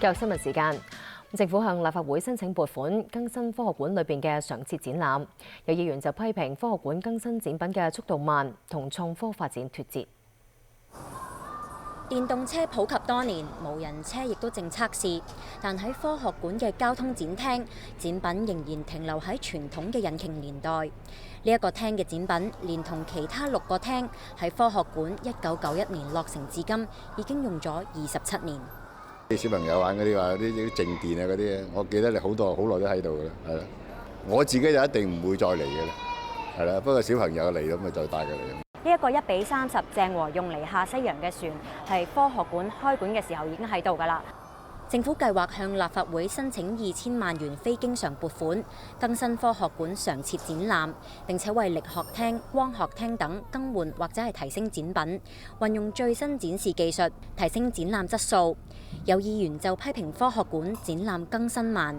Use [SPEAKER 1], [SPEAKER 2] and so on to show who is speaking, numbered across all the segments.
[SPEAKER 1] 教育新聞時間，政府向立法會申請撥款更新科學館裏邊嘅常設展覽，有議員就批評科學館更新展品嘅速度慢，同創科發展脫節。
[SPEAKER 2] 電動車普及多年，無人車亦都正測試，但喺科學館嘅交通展廳，展品仍然停留喺傳統嘅引擎年代。呢一個廳嘅展品，連同其他6個廳喺科學館1991年落成至今，已經用咗27年。
[SPEAKER 3] 啲小朋友玩嗰啲話啲靜電啊嗰啲，我記得你好耐都喺度噶啦，係啦。我自己就一定唔會再嚟嘅啦，係啦。不過小朋友嚟咁咪再帶佢嚟。
[SPEAKER 2] 呢一個1:30鄭和用嚟下西洋嘅船，係科學館開館嘅時候已經喺度㗎啦。政府計劃向立法會申請2000萬元非經常撥款，更新科學館常設展覽，並且為力學廳、光學廳等更換或者係提升展品，運用最新展示技術，提升展覽質素。有議員就批評科學館展覽更新慢。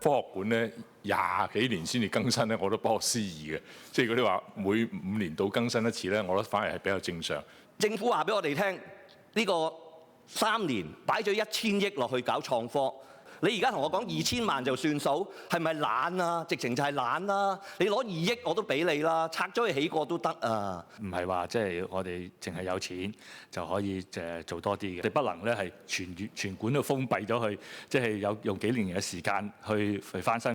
[SPEAKER 4] 科學館呢20幾年先至更新呢，我都不可思議嘅。即係如果你話每5年度更新一次呢，我覺得反而係比較正常。
[SPEAKER 5] 政府話俾我哋聽，呢個3年擺咗1000億落去搞創科，你而家同我講2000萬就算數，係咪懶啊？直情就係懶啦！你攞2億我都俾你啦，拆咗去起過都得啊！
[SPEAKER 6] 唔係話即係我哋淨係有錢就可以做多啲嘅，你不能咧係全館都封閉咗去，即係有用幾年嘅時間去翻新。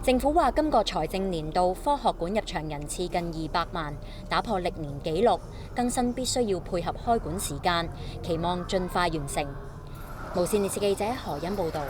[SPEAKER 2] 政府話今個財政年度科學館入場人次近200萬，打破歷年紀錄，更新必須要配合開館時間，期望盡快完成。無線電視記者何欣報導。